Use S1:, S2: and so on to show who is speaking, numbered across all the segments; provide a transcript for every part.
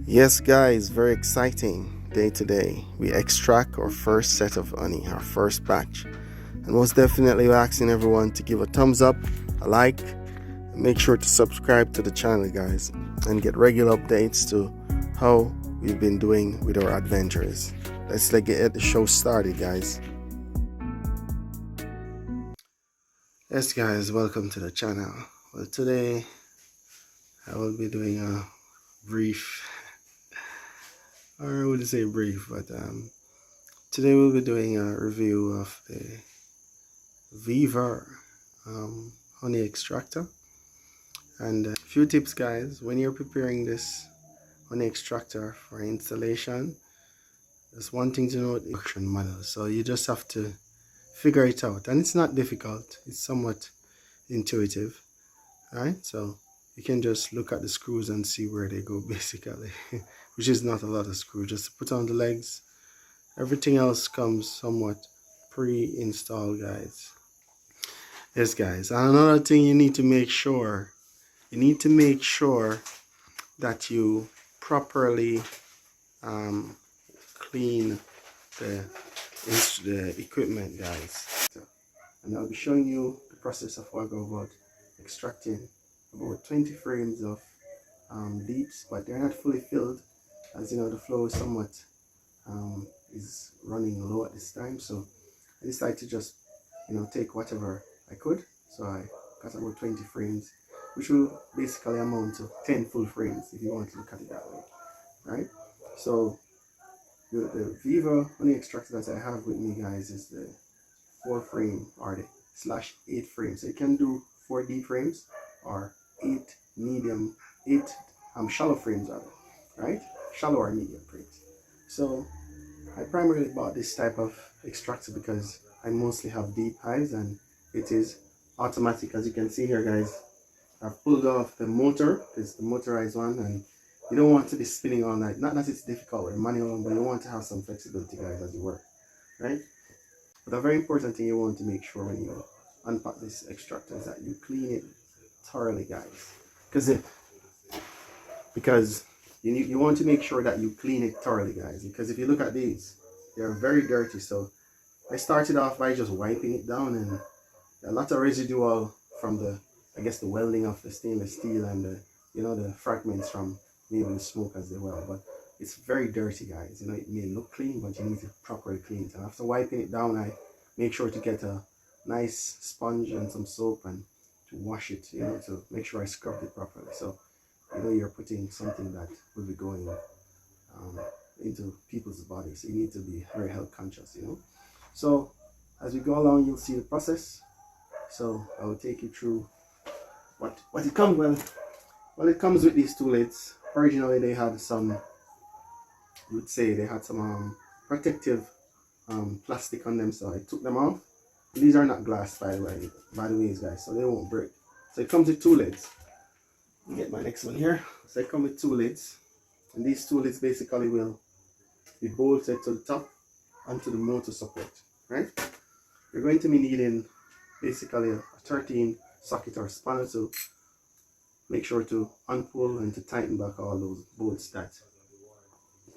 S1: Yes guys, very exciting day today. We extract our first set of honey, our first batch. And most definitely we're asking everyone to give a thumbs up, a like, and make sure to subscribe to the channel guys and get regular updates to how we've been doing with our adventures. Let's get the show started guys. Yes guys, welcome to the channel. Well, today I will be doing a brief, or I wouldn't say brief, but today we'll be doing a review of the Vevor honey extractor. And a few tips guys, when you're preparing this honey extractor for installation, there's one thing to note: the action model. So you just have to figure it out, and it's not difficult, it's somewhat intuitive. Alright, so you can just look at the screws and see where they go basically, which is not a lot of screws. Just put on the legs. Everything else comes somewhat pre-installed guys. Yes guys, and another thing you need to make sure, that you properly clean the equipment guys. And I'll be showing you the process of how I go about extracting about 20 frames of leaves, but they're not fully filled, as you know the flow is somewhat is running low at this time. So I decided to just take whatever I could. So I got about 20 frames, which will basically amount to 10 full frames if you want to look at it that way, right? So the Vevor honey extractor that I have with me guys is the 4 frame or the /8 frames. So you can do 4 deep frames or 8 shallow frames rather, right? Shallow or medium frames. So I primarily bought this type of extractor because I mostly have deep hives and it is automatic. As you can see here guys, I've pulled off the motor. It's the motorized one, and you don't want to be spinning all night. Not that it's difficult with a manual one, but you want to have some flexibility guys as you work, right? But a very important thing you want to make sure when you unpack this extractor is that you clean it thoroughly guys, because you want to make sure that you clean it thoroughly guys, because if you look at these, they're very dirty. So I started off by just wiping it down, and a lot of residual from the welding of the stainless steel and the fragments from maybe the smoke as they weld. But it's very dirty guys. It may look clean, but you need to properly clean it. And after wiping it down, I make sure to get a nice sponge and some soap and to wash it, to make sure I scrub it properly. So you're putting something that will be going into people's bodies, so you need to be very health conscious. So as we go along, you'll see the process. So I will take you through what it comes with. Well, it comes with these 2 lids. Originally they had some, you would say they had some protective plastic on them, so I took them off. These are not glass by the way guys, so they won't break. So it comes with 2 lids. Let me get my next one here. So it comes with 2 lids, and these 2 lids basically will be bolted to the top onto the motor support, right? You're going to be needing basically a 13 socket or spanner to make sure to unpull and to tighten back all those bolts that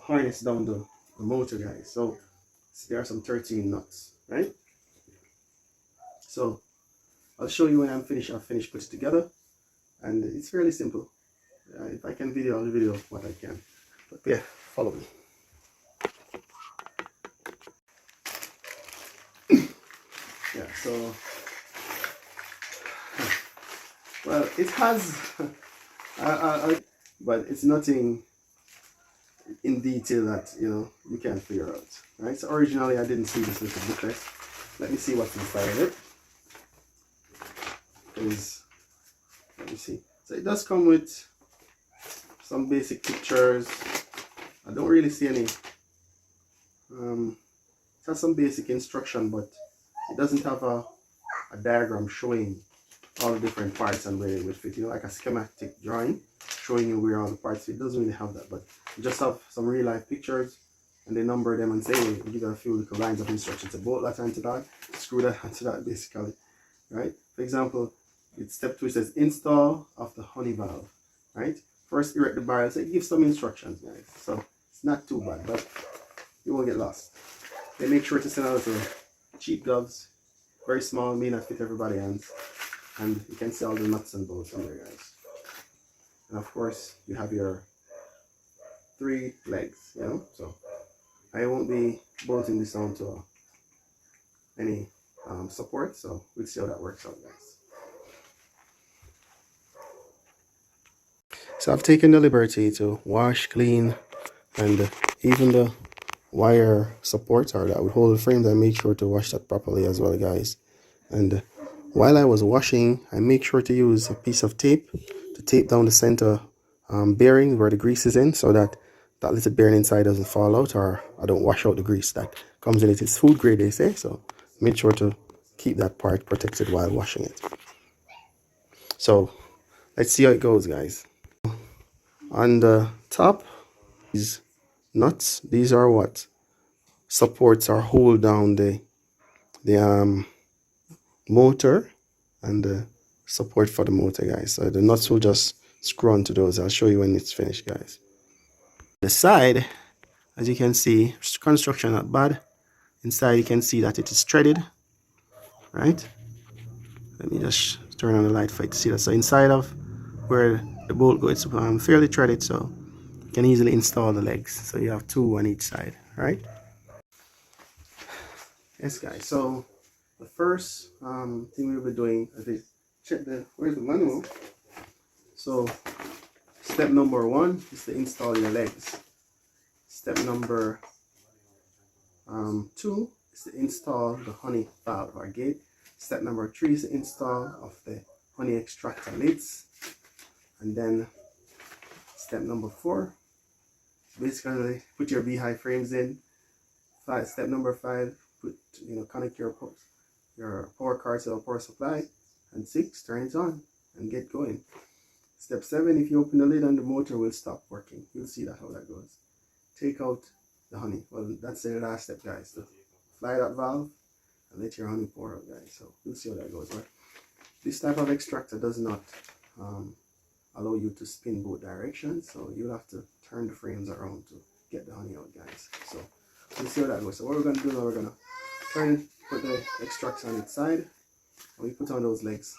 S1: harness down the motor guys. So there are some 13 nuts, right? So I'll show you when I've finished putting it together, and it's fairly simple. If I can video, I'll video what I can, but yeah, follow me. Yeah, so well, it has but it's nothing in detail that you can't figure out, right? So originally I didn't see this little booklet. Let me see what's inside of it. Let me see. So it does come with some basic pictures. I don't really see any. It has some basic instruction, but it doesn't have a diagram showing all the different parts and where it would fit. Like a schematic drawing showing you where all the parts fit. It doesn't really have that, but you just have some real life pictures, and they number them and say, give you a few little lines of instructions to bolt that onto that, screw that onto that basically, right? For example, it's step 2 says install of the honey valve, right? first erect the barrel. So it gives some instructions, guys. So it's not too bad, but you won't get lost. Then make sure to send out the cheap gloves, very small, may not fit everybody's hands, and you can see all the nuts and bolts on there, guys. And of course, you have your 3 legs, you know. So I won't be bolting this onto any support, so we'll see how that works out, guys. So I've taken the liberty to wash, clean, and even the wire supports or that would hold the frames, I made sure to wash that properly as well, guys. And while I was washing, I make sure to use a piece of tape to tape down the center bearing where the grease is in, so that that little bearing inside doesn't fall out, or I don't wash out the grease that comes in it. It's food grade, they say, so make sure to keep that part protected while washing it. So let's see how it goes, guys. On the top, these nuts, these are what supports or hold down the motor and the support for the motor, guys. So the nuts will just screw onto those. I'll show you when it's finished, guys. The side, as you can see, construction not bad. Inside you can see that it is threaded, right? Let me just turn on the light for you to see that. So inside of where the bolt goes, it's fairly threaded, so you can easily install the legs. So you have 2 on each side, right? Yes, guys. So the first thing we'll be doing is check where's the manual. So step number 1 is to install your legs. Step number 2 is to install the honey valve or gate. Step number 3 is the install of the honey extractor lids. And then step number 4, basically put your beehive frames in. Step number 5, connect your power cord to a power supply. And 6, turn it on and get going. Step 7, if you open the lid and the motor will stop working. You'll see that how that goes. Take out the honey. Well, that's the last step, guys. So fly that valve and let your honey pour out, guys. So we'll see how that goes. But this type of extractor does not allow you to spin both directions, so you'll have to turn the frames around to get the honey out, guys. So we'll see how that goes. So what we're going to do now, we're going to put the extractor on its side, and we put on those legs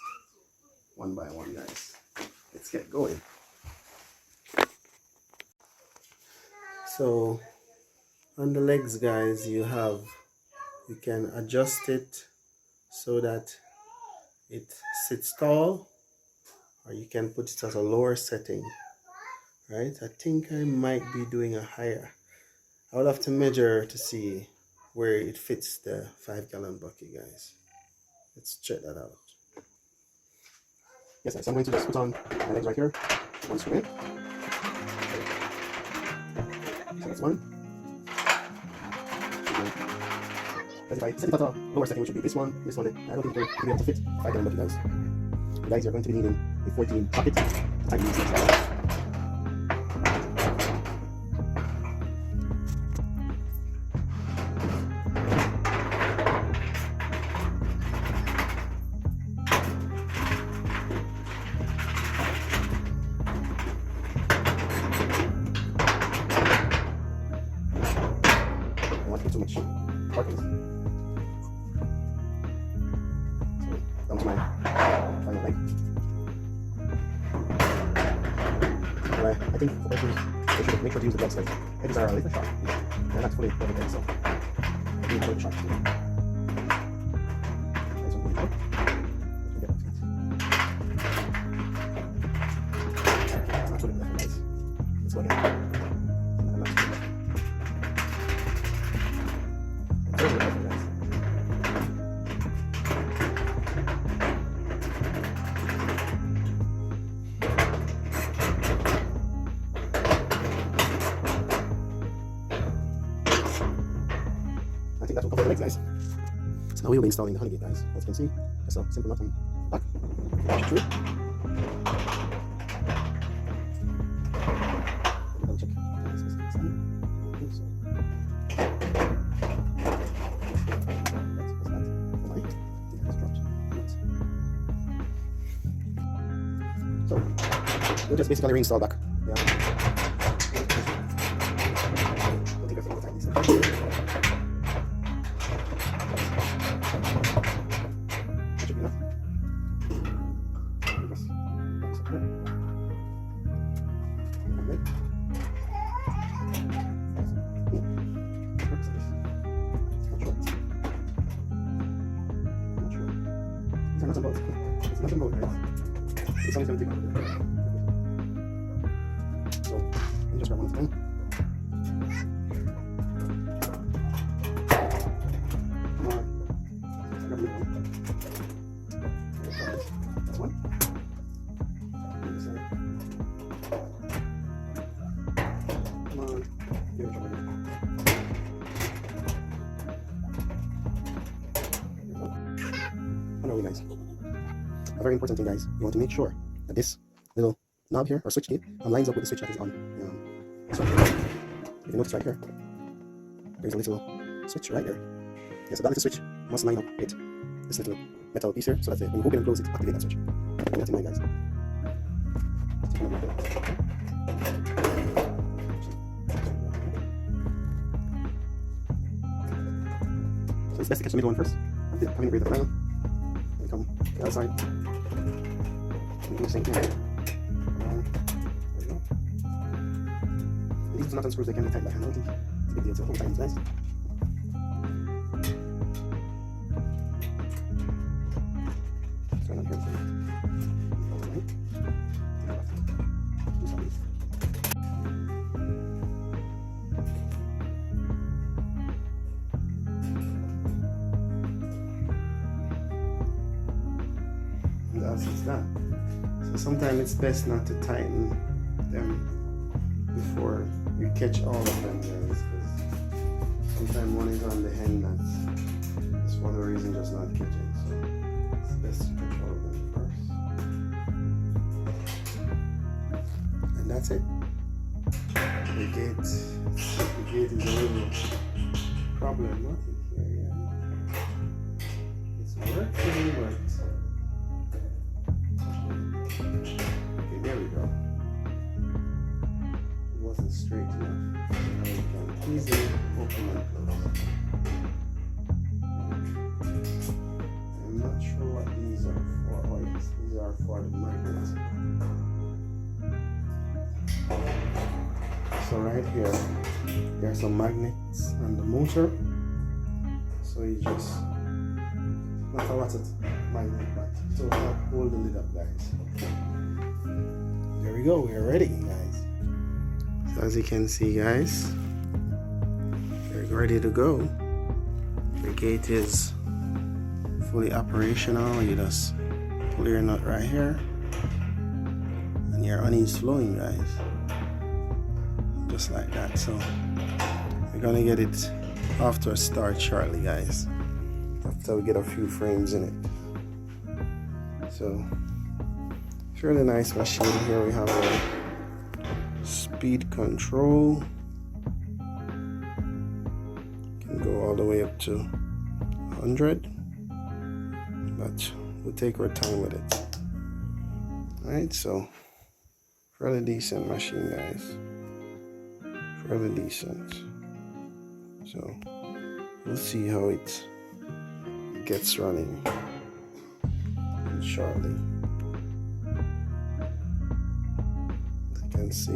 S1: one by one, guys. Let's get going. So on the legs, guys, you can adjust it so that it sits tall, or you can put it at a lower setting, right? I think I might be doing a higher. I will have to measure to see where it fits the 5-gallon bucket, guys. Let's check that out. Yes, guys, I'm going to just put on my legs right here. One screw in. So that's one. If I set it at a lower setting, which would be this one. I don't think we're going to be able to fit 5-gallon bucket, guys. You guys are going to be needing a 14 bucket. I use this. Too much parking. So down to my final leg. Anyway, I think for every they should make sure to use the gloves, like edges are a little sharp. They're not fully covered, so I need a little sharp. Let's go again. I think that will cover the legs, guys. So now we will be installing the honey gate, guys. As you can see, that's a simple nut and back. Push it through. Double check. So we'll just basically reinstall back the These are nuts and bolts. It's nuts and bolts, guys. It's only 70 pounds. So, let me just grab one at a time. Come on. Grab a little one. That's one. This side. Come on. Give it a try again. Hello, guys. A very important thing, guys. You want to make sure that this little knob here, or switch key, lines up with the switch that is on. So, you can notice right here, there's a little switch right there. Yeah, so that little switch must line up with this little metal piece here, so that when you open and close it, activate that switch. Keep that in mind, guys. So it's best to catch the middle one first. Having it breathe around. Then come the other side. And do the same thing. There we go. And these nuts and screws, they can be tight by hand. I don't think it's a big deal, so over time it's nice. Just going on here. That's that. So sometimes it's best not to tighten them before you catch all of them, guys, because sometimes one is on the end that's for the reason just not catching. So it's best to catch all of them first. And that's it. The gate is a little problematic here, yeah. It's working, but there we go. It wasn't straight enough. Now you can easily open and close. I'm not sure what these are for. Oh yes, these are for the magnets. So right here, there are some magnets on the motor. So you just, not a lot of magnet, but to help hold the lid up, guys. There we go, we are ready, guys. So as you can see, guys, we're ready to go. The gate is fully operational. You just pull your nut right here and your honey is flowing, guys, just like that. So we're gonna get it off to a start shortly, guys, after we get a few frames in it. So it's really nice machine. Here we have a speed control. Can go all the way up to 100, but we'll take our time with it. Alright, so fairly decent machine, guys. Fairly decent. So we'll see how it gets running shortly. Can see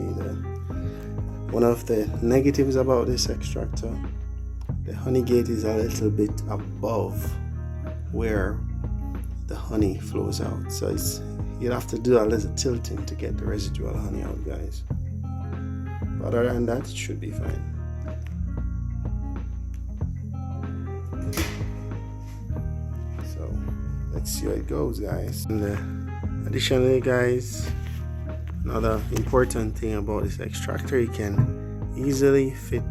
S1: one of the negatives about this extractor, the honey gate is a little bit above where the honey flows out, so you'd have to do a little tilting to get the residual honey out, guys. But other than that, it should be fine. So let's see how it goes, guys. And additionally, guys, another important thing about this extractor, you can easily fit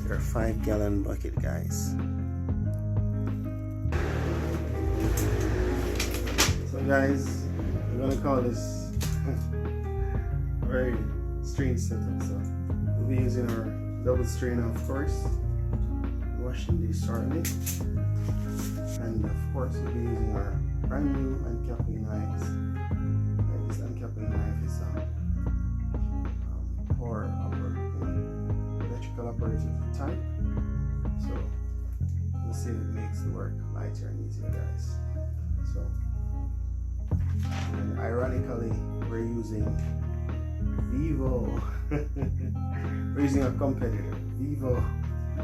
S1: your 5-gallon bucket, guys. So guys, we're gonna call this a very strange setup. So we'll be using our double strainer, of course, washing these shortly, and of course we'll be using our brand new uncapping knives. This uncapping knife is for electrical operated type, so we'll see if it makes the work lighter and easier, guys. So, and ironically, we're using Vevor. We're using a competitor, Vevor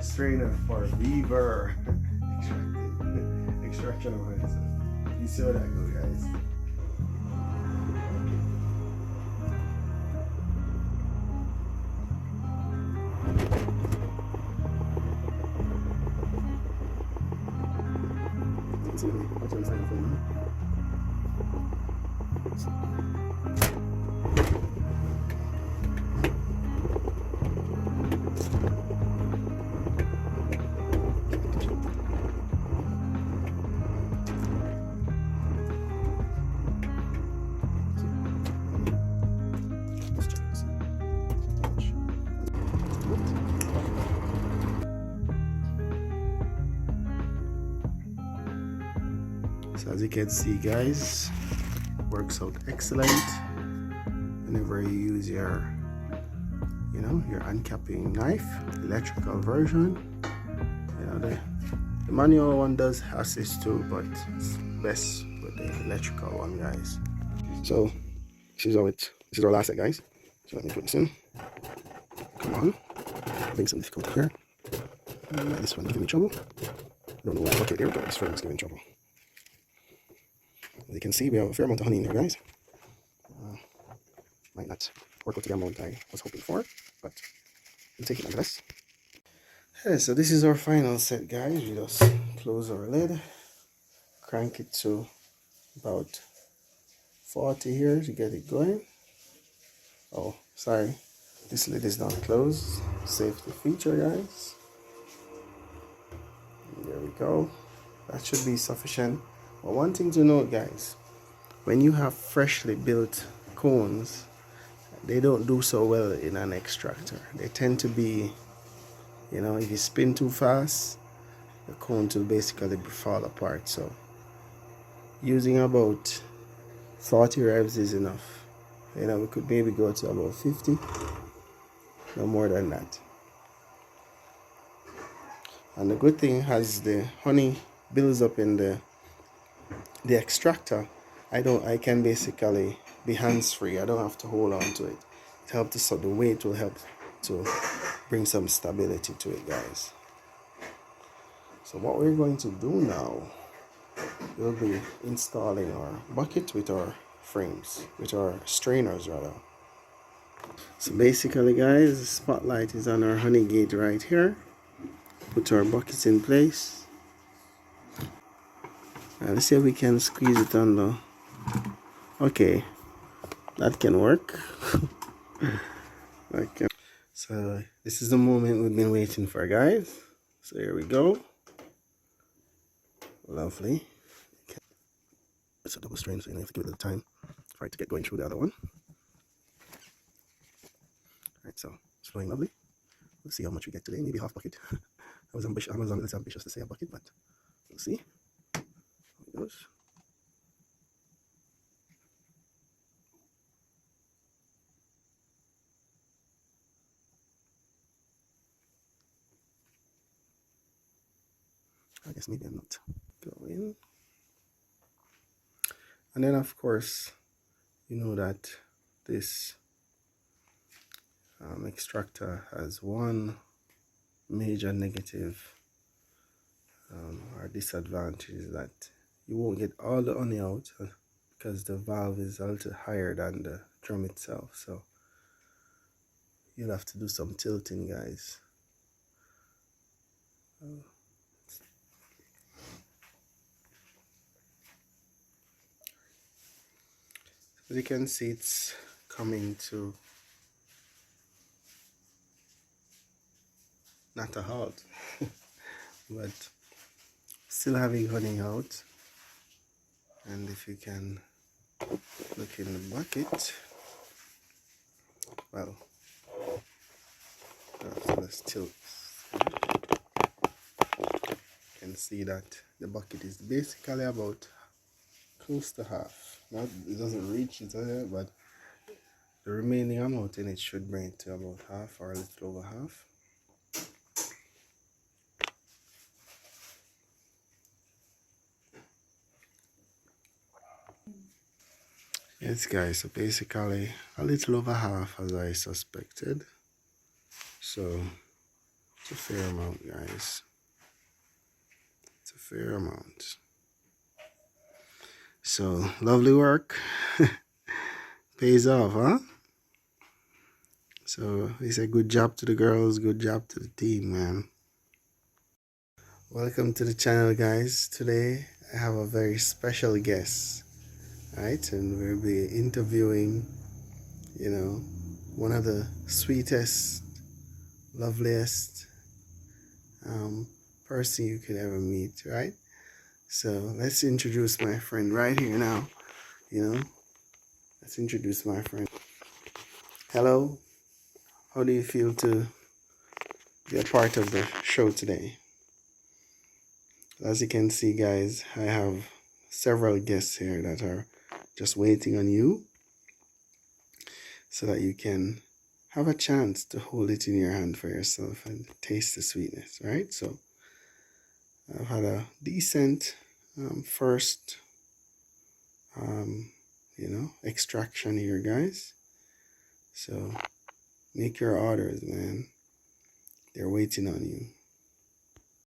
S1: strainer for Vevor extraction of honey. So You see how that go, guys? So as you can see, guys, works out excellent whenever you use your your uncapping knife. Electrical version, the manual one does assist too, but it's best with the electrical one, guys. So this is our last set, guys. So let me put this in. Come on, having some difficulty here. This one's giving me trouble. I don't know why. Okay, there we go. This frame is giving trouble. As you can see, we have a fair amount of honey in there, guys. Might not work out to the amount I was hoping for, but we'll take it nonetheless. Okay, so this is our final set, guys. We just close our lid, crank it to about 40 here to get it going. Oh, sorry, this lid is not closed. Safety feature, guys. There we go. That should be sufficient. But one thing to note, guys, when you have freshly built cones, they don't do so well in an extractor. They tend to be, if you spin too fast, the cone will basically fall apart. So using about 40 revs is enough. We could maybe go to about 50, no more than that. And the good thing, as the honey builds up in the extractor, I can basically be hands-free. I don't have to hold on to it. It helps the weight will help to bring some stability to it, guys. So what we're going to do now, we'll be installing our bucket with our frames, with our strainers rather. So basically, guys, the spotlight is on our honey gate right here. Put our buckets in place. Let's see if we can squeeze it under. Okay, that can work. Okay. So this is the moment we've been waiting for, guys. So here we go. Lovely. Okay. It's a double strain, so you have to give it a little time for it to get going through the other one. Alright, so it's flowing lovely. We'll see how much we get today. Maybe half bucket. I was a little ambitious to say a bucket, but we'll see. How it goes. I guess maybe I'm not going. And then, of course, you know that this extractor has one major negative or disadvantage, is that you won't get all the honey out because the valve is a little higher than the drum itself. So you'll have to do some tilting, guys. As you can see, it's coming to not a halt, but still having honey out. And if you can look in the bucket, well, let's tilt. You can see that the bucket is basically about close to half. Not, it doesn't reach it, but the remaining amount in it should bring it to about half or a little over half. Yes, guys, so basically a little over half, as I suspected. So it's a fair amount, guys. It's a fair amount. So lovely work. Pays off, huh? So he said good job to the girls, good job to the team, man. Welcome to the channel, guys. Today I have a very special guest, right? And we'll be interviewing, one of the sweetest, loveliest person you could ever meet, right? So let's introduce my friend right here now. Let's introduce my friend. Hello. How do you feel to be a part of the show today? As you can see, guys, I have several guests here that are just waiting on you so that you can have a chance to hold it in your hand for yourself and taste the sweetness, right? So I've had a decent first extraction here, guys. So make your orders, man. They're waiting on you.